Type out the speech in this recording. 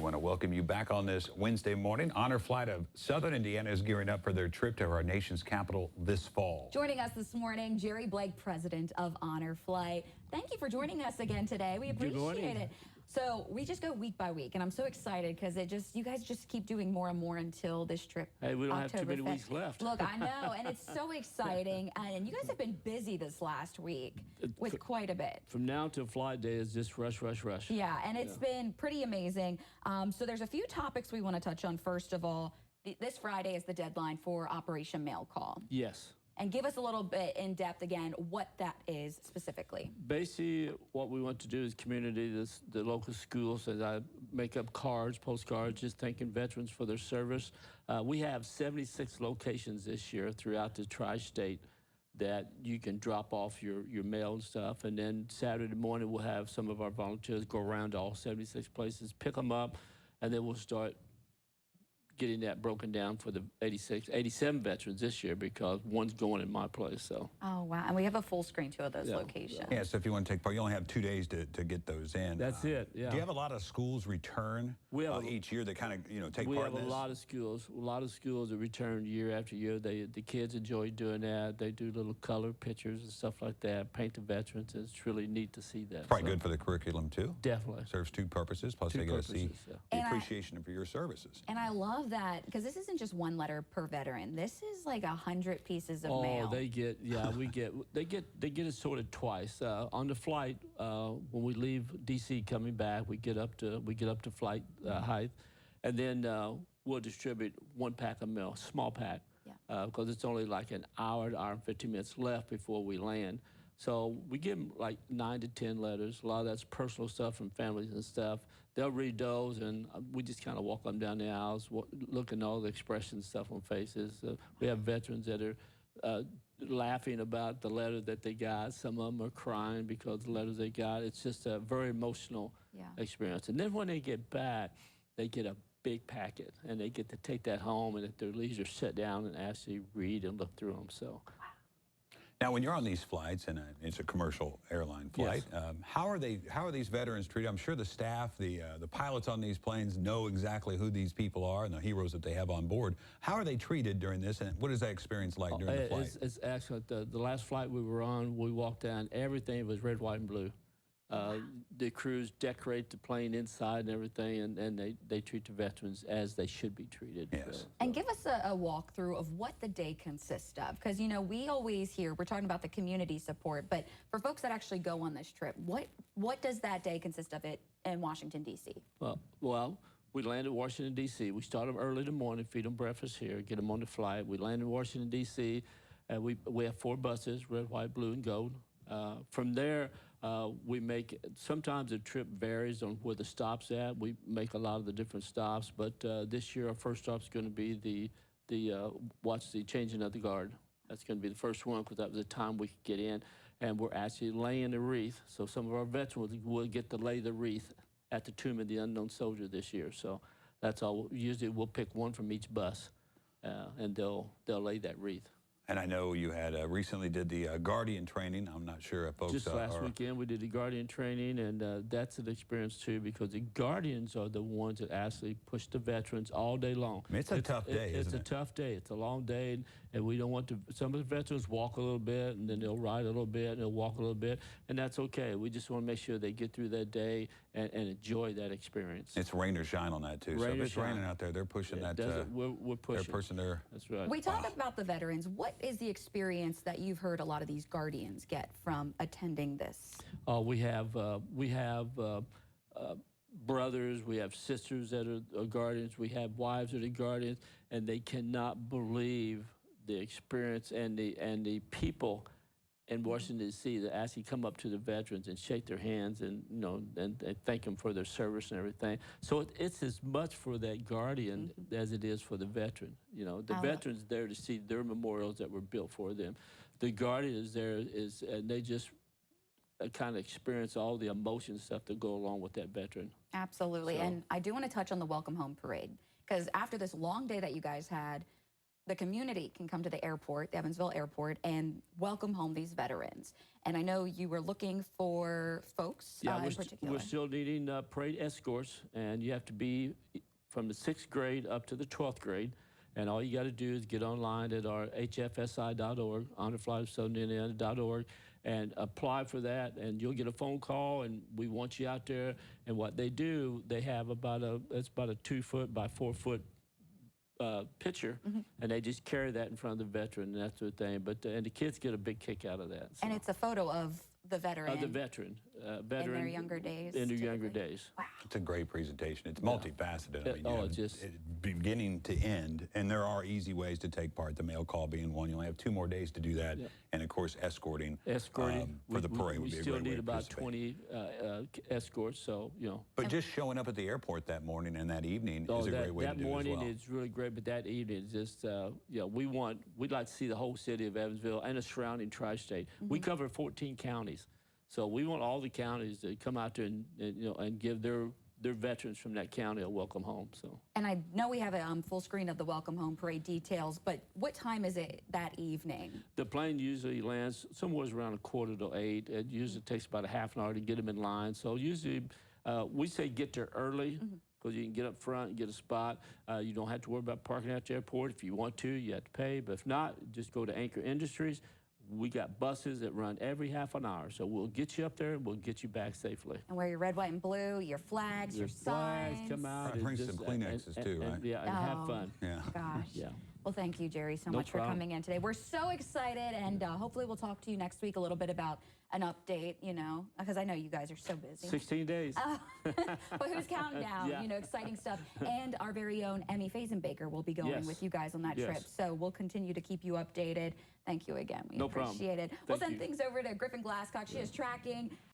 want to welcome you back on this Wednesday morning. Honor Flight of Southern Indiana is gearing up for their trip to our nation's capital this fall. Joining us this morning, Jerry Blake, president of Honor Flight. Thank you for joining us again today. We appreciate it. So we just go week by week, and I'm so excited because you guys just keep doing more and more until this trip. Hey, we don't have too many weeks left. Look, I know, and it's so exciting. And you guys have been busy this last week with quite a bit. From now till flight day is just rush, rush, rush. Yeah, and it's been pretty amazing. So there's a few topics we want to touch on. First of all, this Friday is the deadline for Operation Mail Call. Yes. And give us a little bit in depth again what that is specifically. Basically, what we want to do is community, the local schools, as I make up cards, postcards, just thanking veterans for their service. We have 76 locations this year throughout the tri-state that you can drop off your mail and stuff. And then Saturday morning, we'll have some of our volunteers go around to all 76 places, pick them up, and then we'll start getting that broken down for the 87 veterans this year because one's going in my place. So. Oh, wow. And we have a full screen, too, of those locations. Yeah, so if you want to take part, you only have 2 days to get those in. That's it, yeah. Do you have a lot of schools return each year that kind of, take part in this? We have a lot of schools that return year after year. The kids enjoy doing that. They do little color pictures and stuff like that, paint the veterans. It's really neat to see that. It's probably good for the curriculum, too. Definitely. Serves 2 purposes, plus they get to see the appreciation for your services. And I love that because this isn't just 1 letter per veteran. This is like 100 pieces of mail. Oh, they get they get it sorted twice. On the flight, when we leave DC coming back, we get up to flight height, and then we'll distribute 1 pack of mail, small pack, because it's only like an hour and 15 minutes left before we land. So we give them like 9 to 10 letters. A lot of that's personal stuff from families and stuff. They'll read those, and we just kind of walk them down the aisles, looking at all the expression stuff on faces. We have veterans that are laughing about the letter that they got. Some of them are crying because of the letters they got. It's just a very emotional experience. And then when they get back, they get a big packet, and they get to take that home and at their leisure sit down and actually read and look through them. So. Now, when you're on these flights, and it's a commercial airline flight, how are these veterans treated? I'm sure the staff, the pilots on these planes know exactly who these people are and the heroes that they have on board. How are they treated during this, and what is that experience like during the flight? It's excellent. The last flight we were on, we walked down, everything was red, white, and blue. The crews decorate the plane inside and everything, and they treat the veterans as they should be treated. Yes. And give us a walkthrough of what the day consists of, because we always hear we're talking about the community support, but for folks that actually go on this trip, what does that day consist of in Washington D.C.? Well, we land in Washington D.C. We start them early in the morning, feed them breakfast here, get them on the flight. We land in Washington D.C. and we have 4 buses, red, white, blue, and gold. From there, we make, sometimes the trip varies on where the stop's at. We make a lot of the different stops, but this year our first stop's going to be watch the changing of the guard. That's going to be the first one because that was the time we could get in, and we're actually laying the wreath. So some of our veterans will get to lay the wreath at the Tomb of the Unknown Soldier this year. So that's all. Usually we'll pick 1 from each bus, and they'll lay that wreath. And I know you had recently did the Guardian training. I'm not sure if folks just last weekend we did the Guardian training, and that's an experience too because the Guardians are the ones that actually push the veterans all day long. I mean, it's a tough day, isn't it? It's a tough day. It's a long day, and we don't want to. Some of the veterans walk a little bit, and then they'll ride a little bit, and they'll walk a little bit, and that's okay. We just want to make sure they get through that day and enjoy that experience. It's rain or shine on that too. So if it's raining out there, they're pushing that. We're pushing. They're pushing their. That's right. We talked about the veterans. What is the experience that you've heard a lot of these Guardians get from attending this? We have brothers, we have sisters that are Guardians, we have wives that are Guardians, and they cannot believe the experience and the people in Washington D.C. that actually come up to the veterans and shake their hands and and thank them for their service and everything. So it's as much for that Guardian as it is for the veteran. The veteran's there to see their memorials that were built for them. The Guardian is there and they just kind of experience all the emotion stuff that go along with that veteran. Absolutely. And I do want to touch on the Welcome Home Parade because after this long day that you guys had, the community can come to the airport, the Evansville Airport, and welcome home these veterans. And I know you were looking for folks in particular. We're still needing parade escorts, and you have to be from the 6th grade up to the 12th grade. And all you got to do is get online at our hfsi.org, honorflightofsouthernindiana.org, and apply for that, and you'll get a phone call, and we want you out there. And what they do, they have it's about a 2-foot by 4-foot picture, and they just carry that in front of the veteran and that sort of thing. But and the kids get a big kick out of that. So. And it's a photo of the veteran. Of the veteran. In their younger days. In their younger days. Wow. It's a great presentation. It's multifaceted. I mean, it's just beginning to end, and there are easy ways to take part. The mail call being one. You only have 2 more days to do that, and of course, escorting. For the parade would be a great way to We still need about 20 escorts, so you know. But just showing up at the airport that morning and that evening is a great way to do it as well. That morning is really great, but that evening is just we'd like to see the whole city of Evansville and the surrounding tri-state. We cover 14 counties. So we want all the counties to come out there and give their veterans from that county a welcome home. So. And I know we have a full screen of the welcome home parade details, but what time is it that evening? The plane usually lands somewhere around 7:45. It usually takes about a half an hour to get them in line. So usually we say get there early because you can get up front and get a spot. You don't have to worry about parking at the airport. If you want to, you have to pay. But if not, just go to Anchor Industries. We got buses that run every half an hour, so we'll get you up there and we'll get you back safely. And wear your red, white, and blue, your flags, your signs. Flags come out. Bring some Kleenexes too, right? Yeah, and have fun. Yeah. Gosh. Yeah. Well, thank you, Jerry, so much for coming in today. We're so excited, and hopefully we'll talk to you next week a little bit about an update, because I know you guys are so busy. 16 days. But who's counting down? Yeah. Exciting stuff. And our very own Emmy Fazenbaker will be going with you guys on that trip. So we'll continue to keep you updated. Thank you again. We appreciate it. We'll send things over to Griffin Glasscock. She is tracking